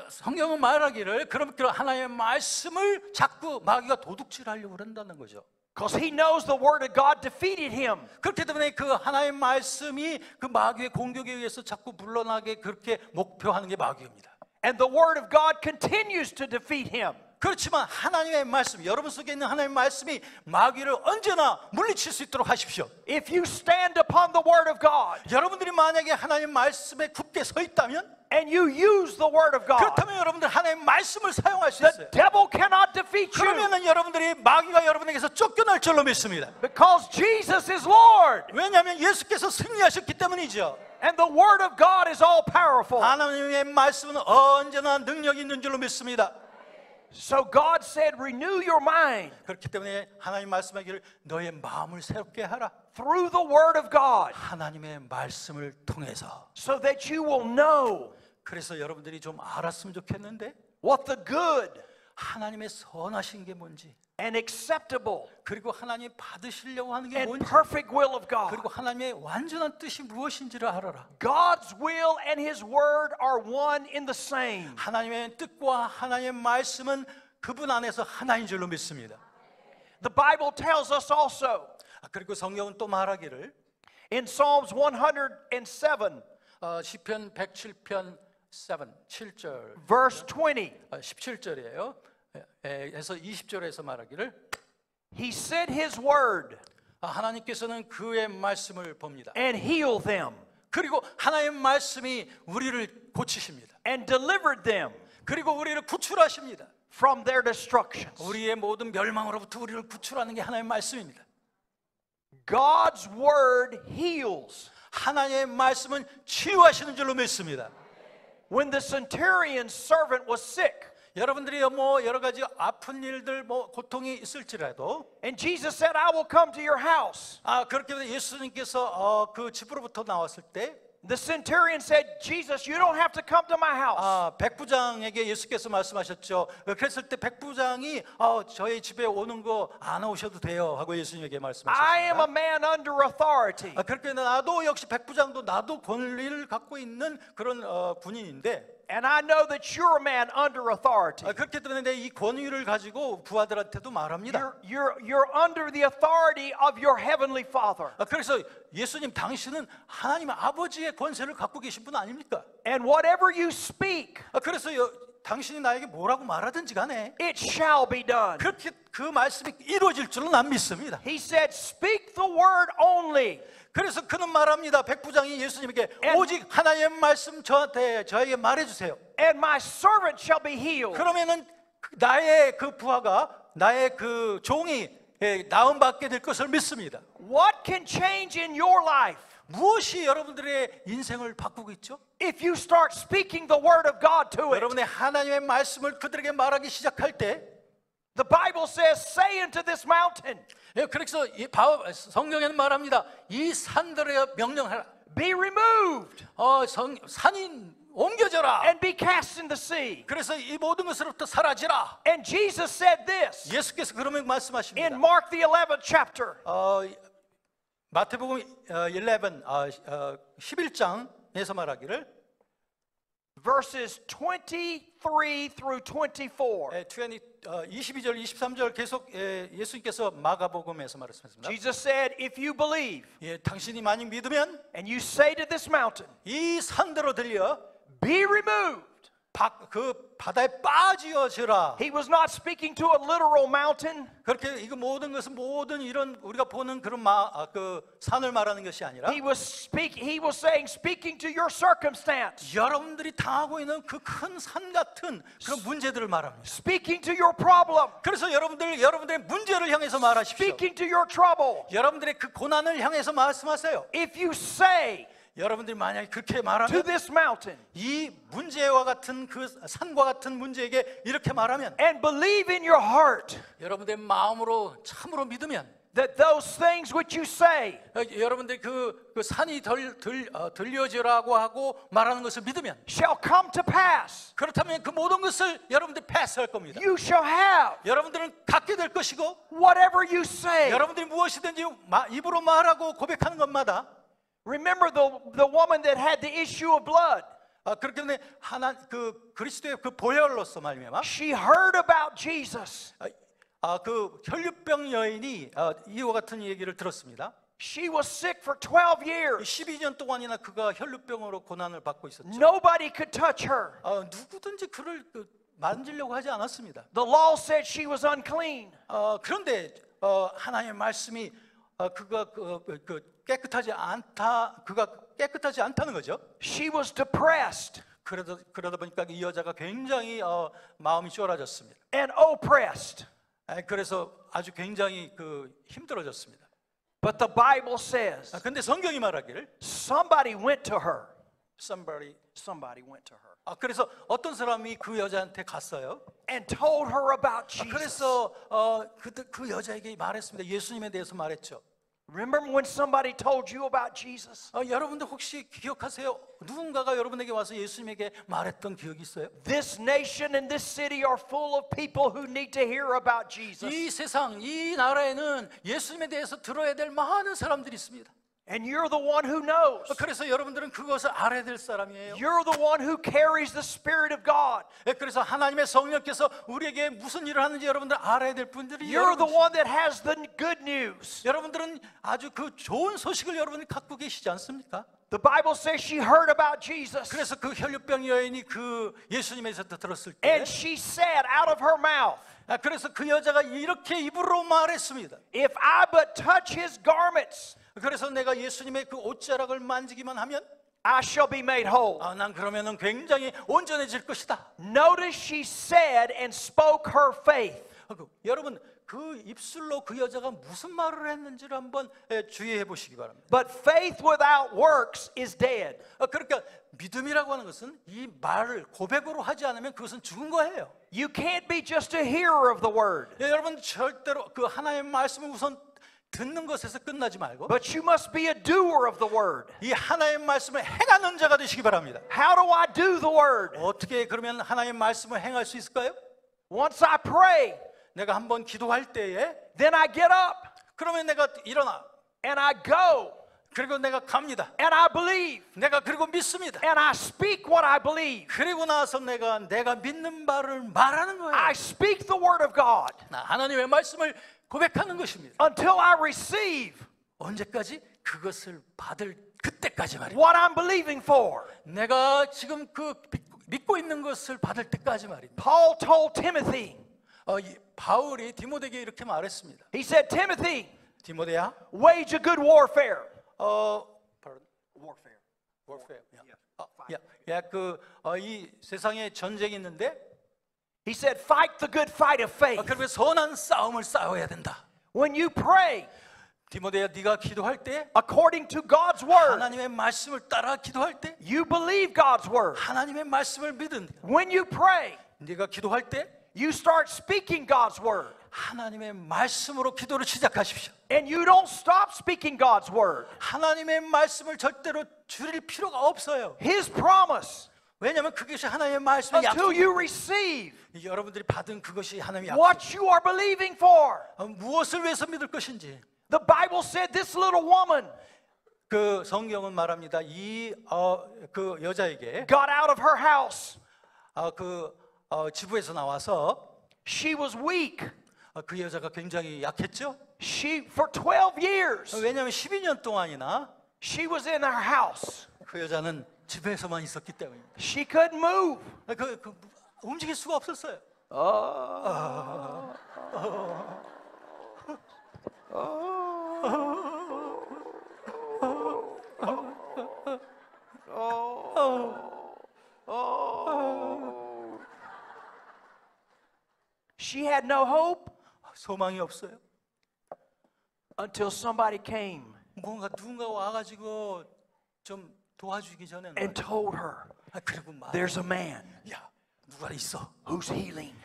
성경은 말하기를 그럼 하나님의 말씀을 자꾸 마귀가 도둑질하려고 한다는 거죠. Because he knows the word of God defeated him. 그렇기 때문에 그 하나님의 말씀이 그 마귀의 공격에 의해서 자꾸 물러나게 그렇게 목표하는 게 마귀입니다. And the word of God continues to defeat him. 그렇지만 하나님의 말씀, 여러분 속에 있는 하나님의 말씀이 마귀를 언제나 물리칠 수 있도록 하십시오. If you stand upon the word of God 여러분들이 만약에 하나님의 말씀에 굳게 서 있다면 and you use the word of God, 그렇다면 여러분들 하나님의 말씀을 사용할 수 the 있어요. devil cannot defeat you 그러면은 여러분들이 마귀가 여러분에게서 쫓겨날 줄로 믿습니다. because Jesus is Lord 왜냐하면 예수께서 승리하셨기 때문이죠. and the word of God is all powerful. 하나님의 말씀은 언제나 능력 있는 줄로 믿습니다. So God said, renew your mind 그렇기 때문에 하나님 말씀하기를 너의 마음을 새롭게 하라. through the word of God 하나님의 말씀을 통해서. so that you will know 그래서 여러분들이 좀 알았으면 좋겠는데 what the good 하나님의 선하신 게 뭔지, and acceptable 그리고 하나님이 받으시려고 하는 게 and 뭔지, perfect will of God. 그리고 하나님의 완전한 뜻이 무엇인지를 알아라. God's will and His word are one in the same. 하나님의 뜻과 하나님의 말씀은 그분 안에서 하나인 줄로 믿습니다. The Bible tells us also 그리고 성경은 또 말하기를 in Psalms 107, 시편 107편 7절 verse 20, 17절이에요. 에서 20절에서 말하기를 He sent His word 하나님께서는 그의 말씀을 봅니다. and healed them 그리고 하나님의 말씀이 우리를 고치십니다. and delivered them 그리고 우리를 구출하십니다. from their destructions. 우리의 모든 멸망으로부터 우리를 구출하는 게 하나님의 말씀입니다. God's word heals. 하나님의 말씀은 치유하시는 줄로 믿습니다. When the centurion's servant was sick, 여러분들이 뭐 여러 가지 아픈 일들, 뭐 고통이 있을지라도, and Jesus said, I will come to your house. 그렇게 예수님께서 그 집으로부터 나왔을 때, The centurion said, Jesus, you don't have to come to my house. 백부장에게 예수께서 말씀하셨죠. 그랬을 때 백부장이 저희 집에 오는 거 안 오셔도 돼요 하고 예수님에게 I am a 말씀하셨습니다. man under authority. 그렇게 나도 역시 백부장도 나도 권리를 갖고 있는 그런 군인인데, And I know that you're a man under authority. 그렇기 때문에 이 권위를 가지고 부하들한테도 말합니다. You're under the authority of your heavenly Father. 그래서 예수님, 당신은 하나님 아버지의 권세를 갖고 계신 분 아닙니까? And whatever you speak, 그래서 당신이 나에게 뭐라고 말하든지 간에 it shall be done. 그렇게 그 말씀이 이루어질 줄로 난 믿습니다. He said, speak the word only. 그래서 그는 말합니다. 백부장이 예수님에게 오직 하나님의 말씀 저에게 말해주세요. And my servant shall be healed. 그러면은 나의 그 부하가, 나의 그 종이 나음 받게 될 것을 믿습니다. What can change in your life? 무엇이 여러분들의 인생을 바꾸고 있죠? If you start speaking the word of God to it. 여러분의 하나님의 말씀을 그들에게 말하기 시작할 때, The Bible says, say unto this mountain, 그래서 성경에는 말합니다. 이 산들에 명령하라. be removed 산이 옮겨져라. and be cast in the sea. 그래서 이 모든 것으로부터 사라지라. And Jesus said this 예수께서 그러면 말씀하십니다. in Mark the 11th chapter. 마태복음 11장에서 말하기를 Verses 23 through 24. 22절, 23절 계속 예수님께서 마가복음에서 말씀하셨습니다. Jesus said, if you believe 당신이 만약 믿으면 and you say to this mountain, 이 산대로 들려 be removed. 그 바다에 빠지어지라. He was not speaking to a literal mountain. 그렇게 이거 모든 것은 모든 이런 우리가 보는 그런 그 산을 말하는 것이 아니라 He was saying, speaking to your circumstance. 여러분들이 당하고 있는 그 큰 산 같은 그런 문제들을 말합니다. Speaking to your problem. 그래서 여러분들의 문제를 향해서 말하십시오. Speaking to your trouble. 여러분들의 그 고난을 향해서 말씀하세요. If you say 여러분들이 만약에 그렇게 to 말하면, this mountain 이 문제와 같은 그 산과 같은 문제에게 이렇게 말하면, and believe in your heart 여러분들의 마음으로 참으로 믿으면, that those things which you say 여러분들이 그 산이 들려지라고 하고 말하는 것을 믿으면, shall come to pass. 그렇다면 그 모든 것을 여러분들이 패스할 겁니다. You shall have 여러분들은 갖게 될 것이고, whatever you say. 여러분들이 무엇이든지 입으로 말하고 고백하는 것마다, Remember the woman that had the issue of blood. 그렇기 때문에 그 그리스도의 그 보혈로서 말미암아 She heard about Jesus. 그 혈류병 여인이 이와 같은 얘기를 들었습니다. She was sick for 12 years. 12년 동안이나 그가 혈류병으로 고난을 받고 있었죠. Nobody could touch her. 누구든지 그를 만지려고 하지 않았습니다. The law said she was unclean. 그런데 하나님의 말씀이 그가 깨끗하지 않다는 거죠. She was depressed 그러다 보니까 이 여자가 굉장히 마음이 쫄아졌습니다. and oppressed. 그래서 아주 굉장히 힘들어졌습니다. But the Bible says 근데 성경이 말하기를 somebody went to her. somebody went to her 그래서 어떤 사람이 그 여자한테 갔어요. and told her about Jesus. 그래서 그 여자에게 말했습니다. 예수님에 대해서 말했죠. Remember when somebody told you about Jesus? 여러분들 혹시 기억하세요? 누군가가 여러분에게 와서 예수님에게 말했던 기억이 있어요? This nation and this city are full of people who need to hear about Jesus. 이 세상, 이 나라에는 예수님에 대해서 들어야 될 많은 사람들이 있습니다. And you're the one who knows. 그래서 여러분들은 그것을 알아야 될 사람이에요. You're the one who carries the Spirit of God. 그래서 하나님의 성령께서 우리에게 무슨 일을 하는지 여러분들 알아야 될 분들이 You're the 여러분. one that has the good news. 여러분들은 아주 그 좋은 소식을 여러분이 갖고 계시지 않습니까? The Bible says she heard about Jesus. 그래서 그 혈류병 여인이 그 예수님에서 들었을 때, And she said out of her mouth, 그래서 그 여자가 이렇게 입으로 말했습니다. if I but touch his garments, 그래서 내가 예수님의 그 옷자락을 만지기만 하면 I shall be made whole. 난 그러면은 굉장히 온전해질 것이다. Notice she said and spoke her faith. 여러분 그 입술로 그 여자가 무슨 말을 했는지를 한번 주의해 보시기 바랍니다. But faith without works is dead. 그러니까 믿음이라고 하는 것은 이 말을 고백으로 하지 않으면 그것은 죽은 거예요. You can't be just a hearer of the word, 여러분 절대로 그 하나님의 말씀을 우선 듣는 것에서 끝나지 말고 but you must be a doer of the word. 이 하나님의 말씀을 행하는 자가 되시기 바랍니다. How do I do the word? 어떻게 그러면 하나님의 말씀을 행할 수 있을까요? Once I pray, 내가 한번 기도할 때에 then I get up 그러면 내가 일어나 and I go 그리고 내가 갑니다. and I believe 내가 그리고 믿습니다. and I speak what I believe. 그리고 나서 내가 믿는 바를 말하는 거예요. I speak the word of God 하나님의 말씀을 고백하는 것입니다. until I receive 언제까지? 그것을 받을 그때까지 말이에요. what I'm believing for. 내가 지금 그 믿고 있는 것을 받을 때까지 말입니다. Paul told Timothy, 바울이 디모데에게 이렇게 말했습니다. he said, Timothy, 디모데야, wage a good warfare. warfare. 이 세상에 전쟁이 있는데, He said, fight the good fight of faith. 그리고 선한 싸움을 싸워야 된다. When you pray 디모데야, 네가 기도할 때, according to God's word, 하나님의 말씀을 따라 기도할 때, you believe God's word. 하나님의 말씀을 믿은. When you pray, 네가 기도할 때, you start speaking God's word. 하나님의 말씀으로 기도를 시작하십시오. And you don't stop speaking God's word. 하나님의 말씀을 절대로 줄일 필요가 없어요. His promise 왜냐하면 그것이 하나님의 말씀의 until 약속. you receive 여러분들이 받은 그것이 하나님의 약속. what you are believing for. 무엇을 위해서 믿을 것인지. The Bible said this little woman 그 성경은 말합니다. 그 여자에게 got out of her house. 지부에서 나와서 She was weak. 그 여자가 굉장히 약했죠. For 12 years, 왜냐하면 12년 동안이나 she was in her house. 그 여자는 집에서만 있었기 때문입니다. She couldn't move. 움직일 수가 없었어요. She had no hope 소망이 없어요. until somebody came 누군가 와가지고 좀 도와주기 전에 and told her, 그리고 말. there's a man 야, 누가 있어? who's healing.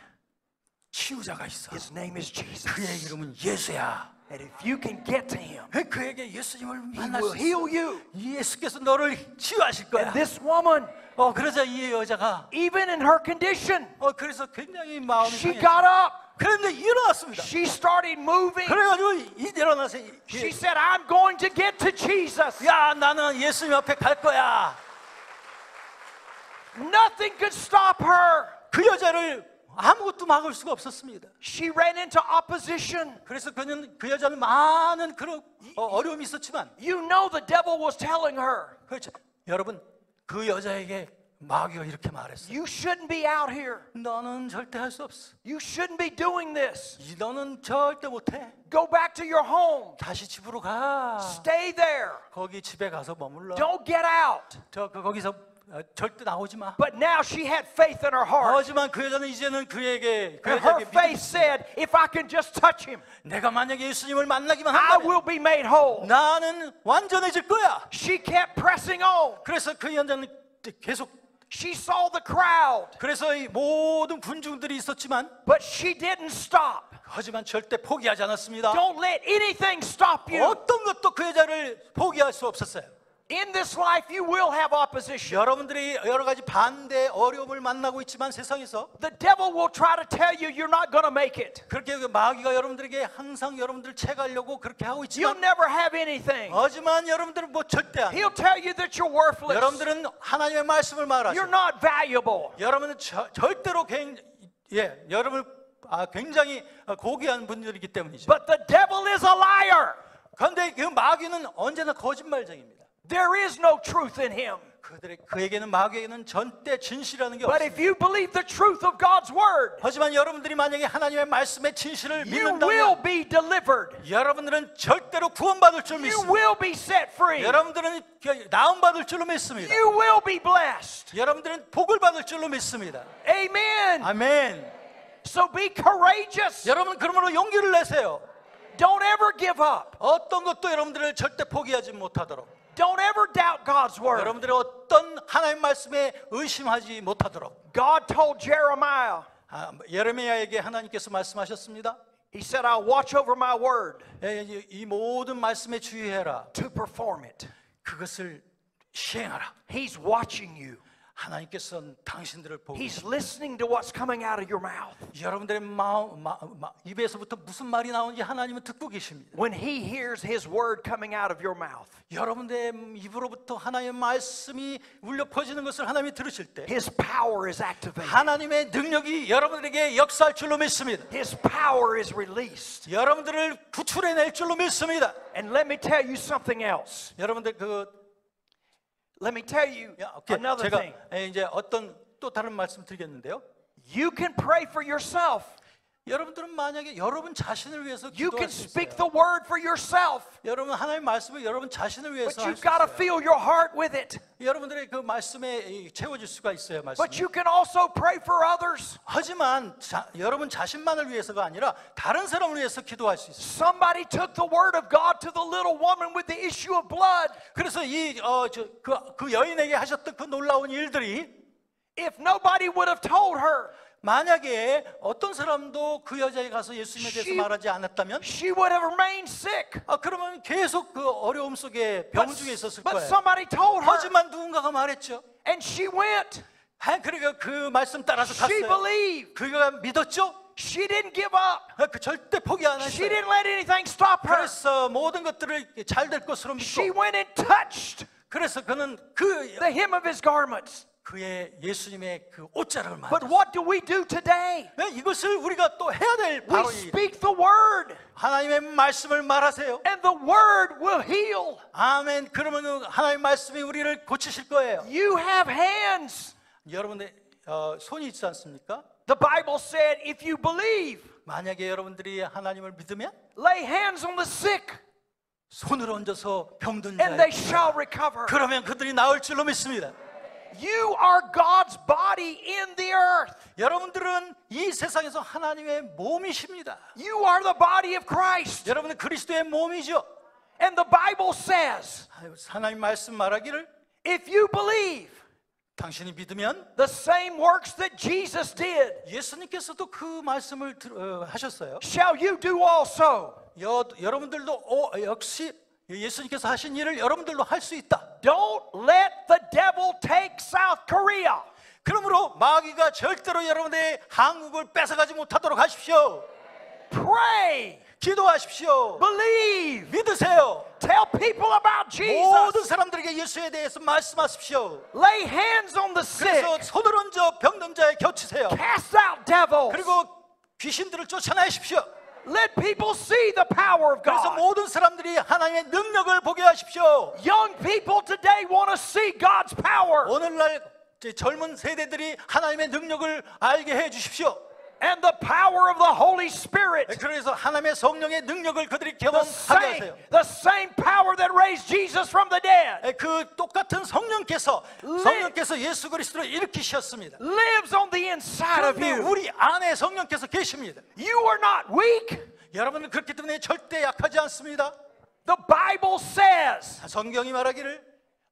치유자가 있어. His name is Jesus. 그의 이름은 예수야. And if you can get to him, 그에게 예수님을 he 만날 will 수 heal 있어. you. 예수께서 너를 치유하실 거야. And this woman, 그러자 이 여자가 even in her condition, 그래서 굉장히 마음이 she 상했어요. got up. 그런데 일어났습니다. She started moving. 그래가지고 일어나서 She said, I'm going to get to Jesus. 야, 나는 예수님 앞에 갈 거야. Nothing could stop her. 그 여자를 아무것도 막을 수가 없었습니다. She ran into opposition. 그래서 그 여자는 많은 그런 어려움이 있었지만, You know the devil was telling her, 그렇죠. 여러분, 그 여자에게 마귀가 이렇게 말했어요. you shouldn't be out here. 너는 절대 할 수 없어. You shouldn't be doing this. 너는 절대 못해. Go back to your home. 다시 집으로 가. Stay there. 거기 집에 가서 머물러. Don't get out. 거기서 절대 나오지 마. But now she had faith in her heart. 하지만 그 여자는 이제는 그 And her 여자에게 faith said, if I can just touch him, 내가 만약에 예수님을 만나기만 I 한다면 will be made whole. 나는 완전해질 거야. She kept pressing on. 그래서 그 여자는 계속 She saw the crowd, 그래서 이 모든 군중들이 있었지만 but she didn't stop. 하지만 절대 포기하지 않았습니다. Don't let anything stop you. 어떤 것도 그 여자를 포기할 수 없었어요. In this life, you will have opposition. 여러분들이 여러 가지 반대, 어려움을 만나고 있지만 세상에서 The devil will try to tell you you're not going to make it. 그렇게 마귀가 여러분들에게 항상 여러분들을 채가려고 그렇게 하고 You'll 있지만 never have anything. 하지만 여러분들은 뭐 절대 안 He'll tell you that you're worthless. 여러분들은 하나님의 말씀을 You're 말하죠. not valuable. 여러분은 절대로 여러분을 굉장히 고귀한 분들이기 때문이죠. But the devil is a liar. 그런데 그 마귀는 언제나 거짓말쟁입니다. There is no truth in him. 그에게는 마귀에게는 절대 진실이라는 게 But if 없습니다. you believe the truth of God's word, 하지만 여러분들이 만약에 하나님의 말씀의 진실을 you will 믿는다면 be delivered. 여러분들은 절대로 구원받을 줄 You 믿습니다. will be set free. 여러분들은 나음받을 줄로 믿습니다. You will be blessed. 여러분들은 복을 받을 줄로 믿습니다. Amen. 아멘. So be courageous. 여러분 그러므로 용기를 내세요. Don't ever give up. 어떤 것도 여러분들을 절대 포기하지 못하도록, Don't ever doubt God's word. 여러분들의 어떤 하나님 말씀에 의심하지 못하도록. God told Jeremiah, 예레미야에게 하나님께서 말씀하셨습니다. He said, I'll watch over my word 이 모든 말씀에 주의해라. to perform it. 그것을 시행하라. He's watching you. 하나님께서는 당신들을 보고 He's listening to what's coming out of your mouth. 여러분들의 입에서부터 무슨 말이 나오는지 하나님은 듣고 계십니다. When He hears His word coming out of your mouth, 여러분들의 입으로부터 하나님의 말씀이 울려 퍼지는 것을 하나님이 들으실 때 His power is activated. 하나님의 능력이 여러분들에게 역사할 줄로 믿습니다. His power is released. 여러분들을 구출해낼 줄로 믿습니다. And let me tell you something else. 여러분들 Let me tell you another 제가 thing. 이제 어떤 또 다른 말씀 드리겠는데요. You can pray for yourself. 여러분들은 만약에 여러분 자신을 위해서 You 기도할 can 수 speak 있어요. the word for yourself. 여러분 하나님의 말씀을 여러분 자신을 But 위해서 할 you've 수 got to 있어요. fill your heart with it. 여러분들의 그 말씀에 채워질 수가 있어요. 말씀이. But you can also pray for others. 하지만 여러분 자신만을 위해서가 아니라 다른 사람을 위해서 기도할 수 있어요. Somebody took the word of God to the little woman with the issue of blood. 그래서 그 여인에게 하셨던 그 놀라운 일들이 If nobody would have told her, 만약에 어떤 사람도 그 여자에 가서 예수님에 대해서 말하지 않았다면 she would have remained sick. 그러면 계속 그 어려움 속에 병 중에 있었을 But 거예요. somebody told her, 하지만 누군가가 말했죠. and she went. 그러니까 그 말씀 따라서 She 갔어요. believed. 그가 믿었죠. She didn't give up. 그 절대 포기 안 She 했어요. didn't let anything stop her. 그래서 모든 것들을 잘 될 것으로 She 믿고 went and touched 그래서 그는 the hem of his garments. 그의 예수님의 그 옷자락을 But 만졌어요. what do we do today? 이것을 우리가 또 해야 될 We 바로 이 speak the word, 하나님의 말씀을 말하세요. and the word will heal. 아멘. 그러면 하나님의 말씀이 우리를 고치실 거예요. You have hands. 여러분의 손이 있지 않습니까? The Bible said, if you believe, 만약에 여러분들이 하나님을 믿으면 lay hands on the sick, 손을 얹어서 병든 and they 자에게 shall recover. 그러면 그들이 나을 줄로 믿습니다. You are God's body in the earth. 여러분들은 이 세상에서 하나님의 몸이십니다. You are the body of Christ. 여러분은 그리스도의 몸이죠. And the Bible says, 하나님 말씀 말하기를 if you believe 당신이 믿으면 the same works that Jesus did, 예수님께서도 그 말씀을 하셨어요. shall you do also. 여러분들도 역시 예수님께서 하신 일을 여러분들도 할 수 있다. Don't let the devil take South Korea. 그러므로 마귀가 절대로 여러분의 한국을 뺏어가지 못하도록 하십시오. Pray. 기도하십시오. Believe. 믿으세요. Tell people about 모든 Jesus. 사람들에게 예수에 대해서 말씀하십시오. Lay hands on the sick. 그래서 손을 얹어 병든 자에 겹치세요. Cast out devils. 그리고 귀신들을 쫓아내십시오. Let people see the power of 그래서 God. 모든 사람들이 하나님의 능력을 보게 하십시오. Young people today want to see God's power. 오늘날 젊은 세대들이 하나님의 능력을 알게 해 주십시오. And the power of the Holy Spirit. 그래서 하나님의 성령의 능력을 그들이 The 경험하게 하세요. same power that raised Jesus from the dead 그 똑같은 성령께서 예수 그리스도를 일으키셨습니다. lives on the inside of 그런데 you. 우리 안에 성령께서 계십니다. You are not weak. 여러분은 그렇기 때문에 절대 약하지 않습니다. The Bible says 성경이 말하기를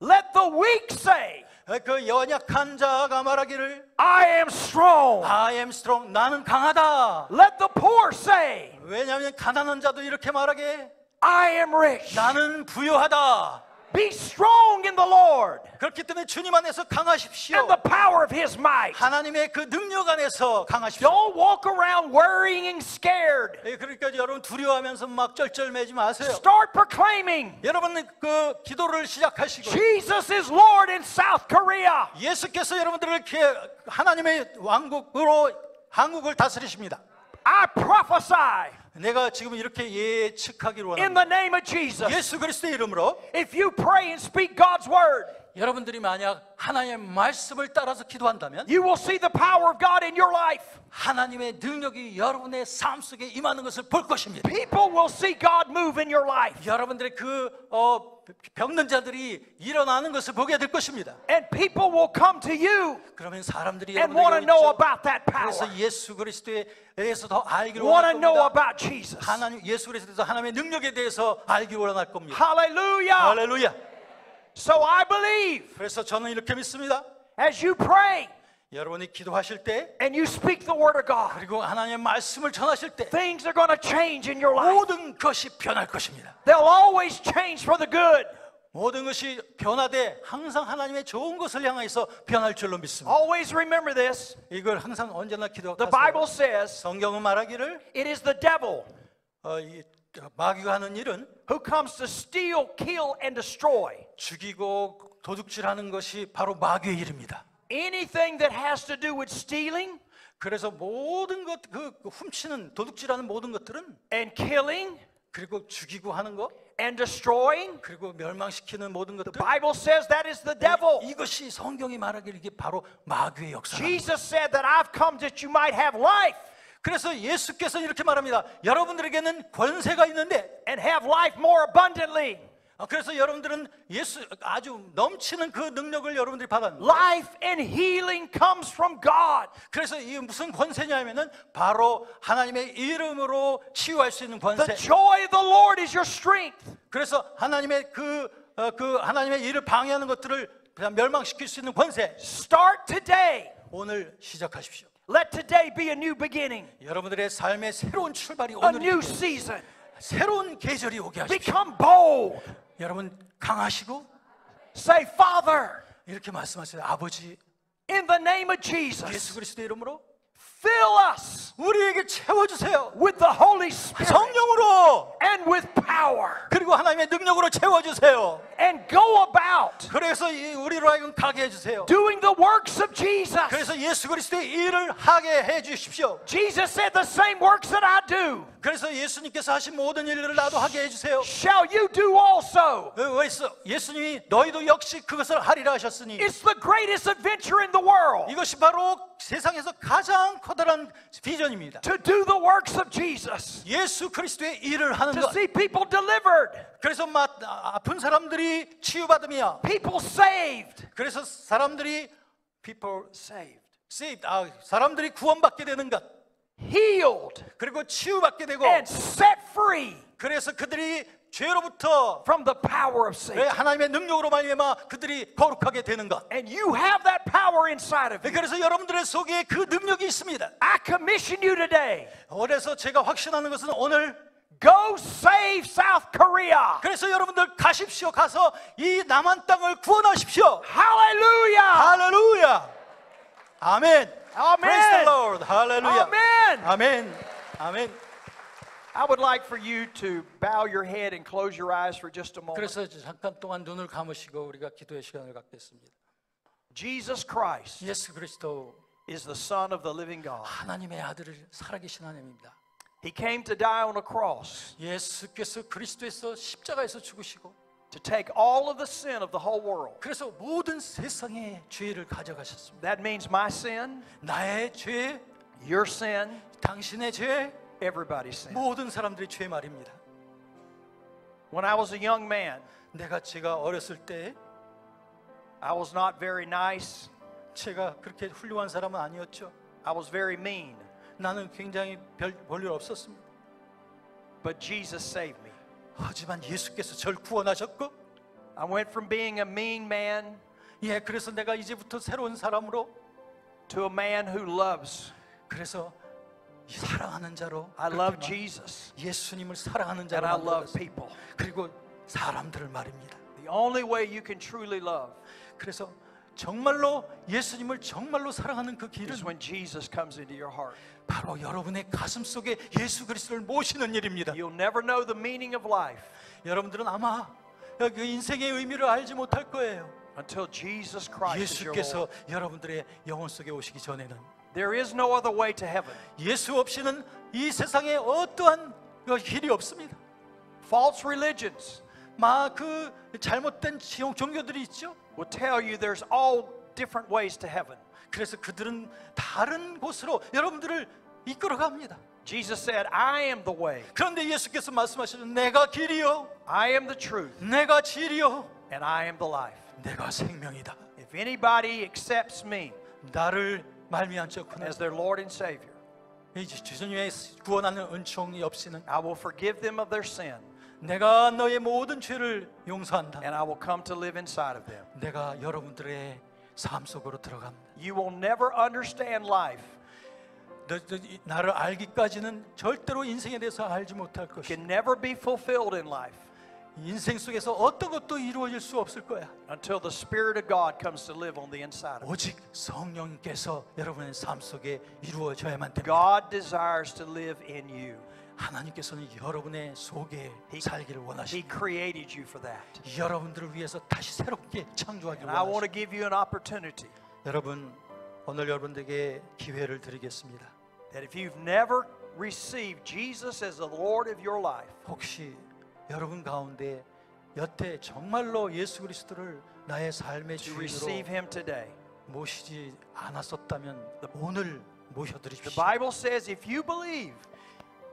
Let the weak say, 그 연약한 자가 말하기를 I am strong. I am strong. 나는 강하다. Let the poor say, 왜냐하면 가난한 자도 이렇게 말하게 I am rich. 나는 부유하다. Be strong in the Lord 그렇기 때문에 주님 안에서 강하십시오. and the power of His might. 하나님의 그 능력 안에서 강하십시오. Don't walk around worrying and scared. 그러니까 여러분 두려워하면서 막 쩔쩔매지 마세요. Start proclaiming, 여러분 그 기도를 시작하시고 Jesus is Lord in South Korea. 예수께서 여러분들을 이렇게 하나님의 왕국으로 한국을 다스리십니다. I prophesy 내가 지금 이렇게 예측하기로 in 원합니다. the name of Jesus. 예수 그리스도의 이름으로 If you pray and speak God's word, 여러분들이 만약 하나님의 말씀을 따라서 기도한다면 you will see the power of God in your life. 하나님의 능력이 여러분의 삶 속에 임하는 것을 볼 것입니다. People will see God move in your life. 여러분들의 그 병든 자들이 일어나는 것을 보게 될 것입니다. And people will come to you 그러면 사람들이 and want to know 여러분들에게 about that 그래서 power. 예수 그리스도에 대해서 더 알기로 Want to 원할 know 겁니다. about Jesus. 하나님 예수 그리스도에 대해서 하나님의 능력에 대해서 알기로 원할 겁니다. Hallelujah. 할렐루야. So I believe 그래서 저는 이렇게 믿습니다. as you pray 여러분이 기도하실 때 and you speak the word of God, 그리고 하나님의 말씀을 전하실 때 things are going to change in your life. 모든 것이 변할 것입니다. They'll always change for the good. 모든 것이 변화돼 항상 하나님의 좋은 것을 향해서 변할 줄로 믿습니다. Always remember this. 이걸 항상 언제나 The 기도하세요. Bible says 성경은 말하기를 it is the devil 이 마귀가 하는 일은 who comes to steal, kill, and destroy. 죽이고 도둑질하는 것이 바로 마귀의 일입니다. Anything that has to do with stealing 그래서 모든 것 그 훔치는 도둑질하는 모든 것들은 and killing 그리고 죽이고 하는 것 and destroying, 그리고 멸망시키는 모든 것들 the Bible says that is the devil. 이것이 성경이 말하기를 이게 바로 마귀의 역사입니다. Jesus said that I've come that you might have life 그래서 예수께서 이렇게 말합니다. 여러분들에게는 권세가 있는데 and have life more abundantly. 그래서 여러분들은 예수 아주 넘치는 그 능력을 여러분들이 받았는데 Life and healing comes from God. 그래서 이게 무슨 권세냐면은 바로 하나님의 이름으로 치유할 수 있는 권세. The joy of the Lord is your strength. 그래서 하나님의 그 하나님의 일을 방해하는 것들을 그냥 멸망시킬 수 있는 권세. Start today. 오늘 시작하십시오. Let today be a new beginning, 여러분들의 삶의 새로운 출발이 a 오늘이 new season. 새로운 계절이 오게 하십시오. Become bold. 여러분 강하시고 Say, Father, 이렇게 말씀하세요. 아버지 in the name of 예수 Jesus, 그리스도 이름으로 fill us 우리에게 채워주세요. with the Holy Spirit 성령으로 and with power 그리고 하나님의 능력으로 채워주세요. and go about 그래서 우리로 하여금 가게 해주세요. doing the works of Jesus. 그래서 예수 그리스도의 일을 하게 해주십시오. Jesus said the same works that I do 그래서 예수님께서 하신 모든 일들을 나도 하게 해주세요. shall you do also. 예수님이 너희도 역시 그것을 하리라 하셨으니 It's the greatest adventure in the world 이것이 바로 세상에서 가장 커다란 비전입니다. to do the works of Jesus, 예수 그리스도의 일을 하는 to 것. see people delivered, 그래서 아픈 사람들이 치유받으며 people saved, 그래서 사람들이 people saved, saved 사람들이 구원받게 되는 것 healed, 그리고 치유받게 되고 and set free 그래서 그들이 죄로부터 from the power of Satan. 하나님의 능력으로 말미암아 그들이 거룩하게 되는 것. And you have that power inside of you. 그래서 여러분들의 속에 그 능력이 있습니다. I commission you today. 그래서 제가 확신하는 것은 오늘 Go save South Korea. 그래서 여러분들 가십시오. 가서 이 남한 땅을 구원하십시오. Hallelujah. 할렐루야. 아멘. Amen. Praise the Lord. 할렐루야. Amen. 아멘. 아멘. I would like for you to bow your head and close your eyes for just a moment. 그래서 잠깐 동안 눈을 감으시고 우리가 기도의 시간을 갖겠습니다. Jesus Christ 예수 그리스도 is the Son of the living God. 하나님의 아들을 살아계신 하나님입니다. He came to die on a cross 예수께서 그리스도에서 십자가에서 죽으시고 to take all of the sin of the whole world. 그래서 모든 세상의 죄를 가져가셨습니다. That means my sin, 나의 죄, your sin, 당신의 죄, everybody's sin. 모든 사람들의 죄 말입니다. When I was a young man, 제가 어렸을 때 I was not very nice. 제가 그렇게 훌륭한 사람은 아니었죠. I was very mean. 나는 굉장히 별일 없었습니다. But Jesus saved me. 하지만 예수께서 저를 구원하셨고 I went from being a mean man 예, 그래서 내가 이제부터 새로운 사람으로 to a man who loves. 그래서 사랑하는 자로 I 그렇게 love 막 Jesus 예수님을 사랑하는 and 자로 I love 만들었어요. people. 그리고 사람들을 말입니다. The only way you can truly love 그래서 정말로 예수님을 정말로 사랑하는 그 길은 is when Jesus comes into your heart. 바로 여러분의 가슴 속에 예수 그리스도를 모시는 일입니다. You'll never know the meaning of life 여러분들은 아마 그 인생의 의미를 알지 못할 거예요. until Jesus Christ is your 예수께서 Lord. 여러분들의 영혼 속에 오시기 전에는 There is no other way to heaven. 예수 없이는 이 세상에 어떠한 그 길이 없습니다. False religions 막 그 잘못된 종교들이 있죠. will tell you there's all different ways to heaven. 그래서 그들은 다른 곳으로 여러분들을 이끌어 갑니다. Jesus said, I am the way, 그런데 예수께서 말씀하시는 내가 길이요, I am the truth, 내가 진리요, and I am the life. 내가 생명이다. If anybody accepts me 나를 말미암 자꾸는 as their Lord and Savior, 주님의 구원하는 은총이 없이는 I will forgive them of their sin, 내가 너의 모든 죄를 용서한다. and I will come to live inside of them. 내가 여러분들의 삶 속으로 들어갑니다. You will never understand life, 나를 알기까지는 절대로 인생에 대해서 알지 못할 can 것이다. never be fulfilled in life 인생 속에서 어떤 것도 이루어질 수 없을 거야. until the Spirit of God comes to live on the inside of you. 오직 성령께서 여러분의 삶 속에 이루어져야만 됩니다. God desires to live in you. 하나님께서는 여러분의 속에 살기를 He 원하십니다. created you for that. 여러분들을 위해서 다시 새롭게 창조하기를 And I want to 원하십니다. give you an opportunity 여러분, 오늘 여러분들에게 기회를 드리겠습니다. that if you've never received Jesus as the Lord of your life, 혹시 여러분 가운데 여태 정말로 예수 그리스도를 나의 삶의 to receive 주인으로 Him today. 모시지 않았었다면 오늘 The 모셔드리십시오. Bible says if you believe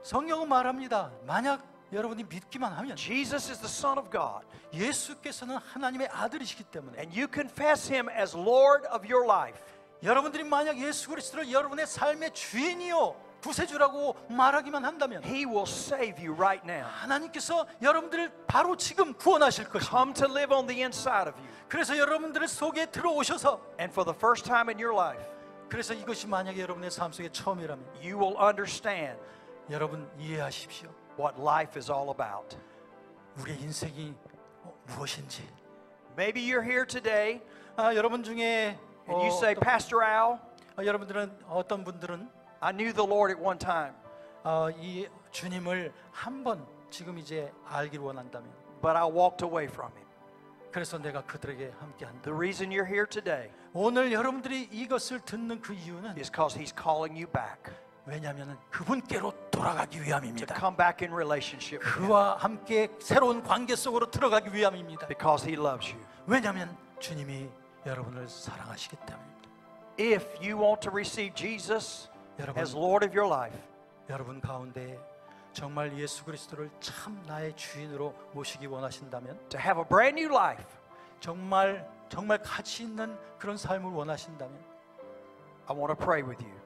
성경은 말합니다. 만약 여러분이 믿기만 하면 Jesus is the Son of God 예수께서는 하나님의 아들이시기 때문에 and you confess Him as Lord of your life, 여러분들이 만약 예수 그리스도를 여러분의 삶의 주인이요 구세주라고 말하기만 한다면 He will save you right now. 하나님께서 여러분들을 바로 지금 구원하실 것입니다. Come to live on the inside of you. 그래서 여러분들 속에 들어오셔서 And for the first time in your life, 그래서 이것이 만약에 여러분의 삶 속에 처음이라면 you will understand 여러분 이해하십시오. what life is all about. 우리의 인생이 무엇인지. Maybe you're here today 여러분 중에 and you say, Pastor Al, 여러분들은 어떤 분들은 I knew the Lord at one time, 이 주님을 한번 지금 이제 알기를 원한다면 but I walked away from Him. 그래서 내가 그들에게 함께한다. The reason you're here today 오늘 여러분들이 이것을 듣는 그 이유는 is because He's calling you back 왜냐하면 그분께로 돌아가기 to 위함입니다. come back in relationship with Him 그와 함께 새로운 관계 속으로 들어가기 위함입니다. because He loves you. 왜냐하면 주님이 여러분을 사랑하시기 때문입니다. If you want to receive Jesus 여러분, as Lord of your life, 여러분 가운데 정말 예수 그리스도를 참 나의 주인으로 모시기 원하신다면 to have a brand new life, 정말 가치 있는 그런 삶을 원하신다면 I want to pray with you.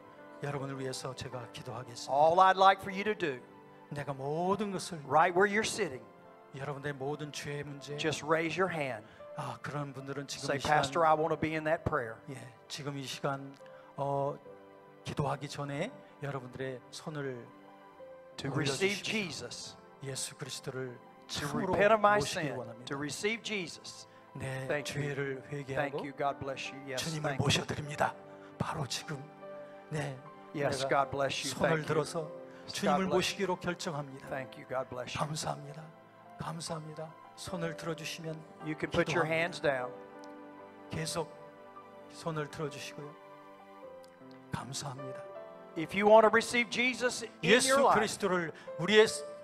여러분을 위해서 제가 기도하겠습니다. All I'd like for you to do, 내가 모든 것을 right where you're sitting, 여러분의 모든 죄의 문제 just raise your hand. 그런 분들은 지금 Say, 이 시간 Pastor, I want to be in that prayer. 지금 이 시간 기도하기 전에 여러분들의 손을 To receive 올려주십시오. Jesus, 예수 그리스도를 to 참으로 repent of my 모시기 sin, 원합니다. to receive Jesus. 내 Thank you. 죄를 Thank 회개하고 you. God bless you. Yes, 주님을 thank you. 모셔드립니다. 바로 지금 Yes, 내가 God bless you. 손을 Thank you. 들어서 주님을 모시기로 결정합니다. Thank you. God bless you. 감사합니다. 감사합니다. 손을 들어주시면 You can put your hands down. 계속 손을 들어주시고요. 감사합니다. If you want to receive Jesus in your 예수 life, 그리스도를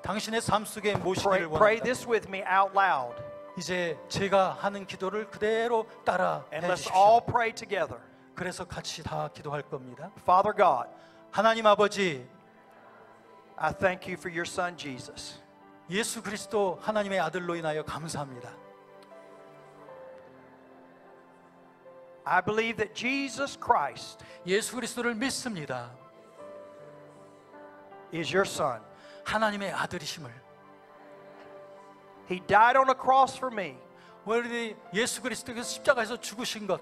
당신의 삶 속에 모시기를 pray 원합니다. this with me out loud. 이제 제가 하는 기도를 그대로 따라 And let's 해주십시오. all pray together. 그래서 같이 다 기도할 겁니다. Father God, 하나님 아버지, I thank you for your Son Jesus. 예수 그리스도 하나님의 아들로 인하여 감사합니다. I believe that Jesus Christ 예수 그리스도를 믿습니다. is your Son. 하나님의 아들이심을 He died on a cross for me. 우리 예수 그리스도께서 십자가에서 죽으신 것,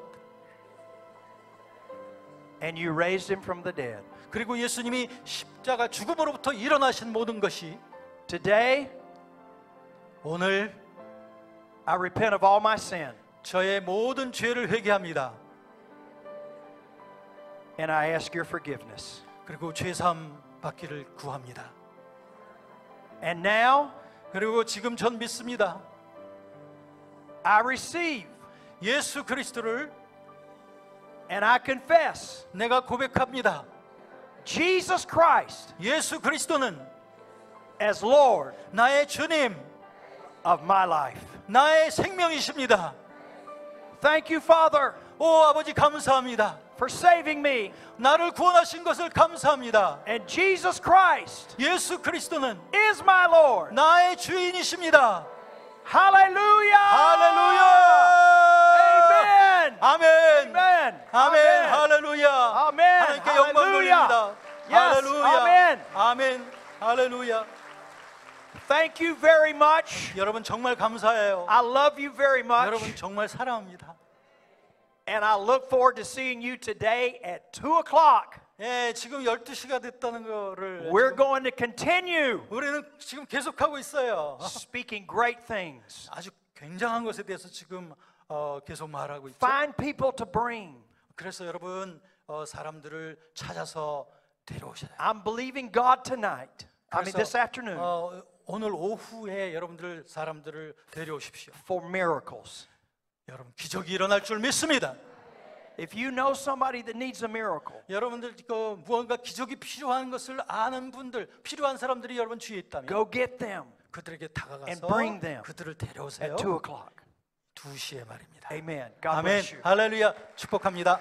and you raised him from the dead. 그리고 예수님이 십자가 죽음으로부터 일어나신 모든 것이 Today, 오늘 I repent of all my sin, 저의 모든 죄를 회개합니다. and I ask your forgiveness. 그리고 죄사함 받기를 구합니다. And now, 그리고 지금 전 믿습니다. I receive 예수 그리스도를 and I confess 내가 고백합니다. Jesus Christ 예수 그리스도는 as Lord 나의 주님, of my life. 나의 생명이십니다. Thank you, Father, 오 아버지 감사합니다. for saving me. 나를 구원하신 것을 감사합니다. And Jesus Christ 예수 그리스도는 is my Lord. 나의 주인이십니다. Hallelujah! 할렐루야! Amen! 아멘! Amen! 아멘! 할렐루야! Amen! 하나님께 영광 Hallelujah! 돌립니다. Yes, 할렐루야! amen. 아멘! 할렐루야! Thank you very much. 여러분 정말 감사해요. I love you very 여러분 much. 정말 사랑합니다. And I look forward to seeing you today at 2 o'clock. 예, 지금 12시가 됐다는 거를 We're 지금 going to continue 우리는 지금 계속하고 있어요. speaking great things. 아주 굉장한 것에 대해서 지금 계속 말하고 있죠. Find people to bring. 그래서 여러분 사람들을 찾아서 데려오셔야 돼요. I'm believing God tonight. I mean this afternoon 오늘 오후에 여러분들 사람들을 데려오십시오. for miracles. 여러분 기적이 일어날 줄 믿습니다. If you know somebody that needs a miracle, 여러분들 무언가 기적이 필요한 것을 아는 분들, 필요한 사람들이 여러분 주위에 있다면 go get them 그들에게 and 다가가서 bring them 그들을 데려오세요. at 2 o'clock. 2시에 말입니다. Amen. God 아멘. bless you. 할렐루야. 축복합니다.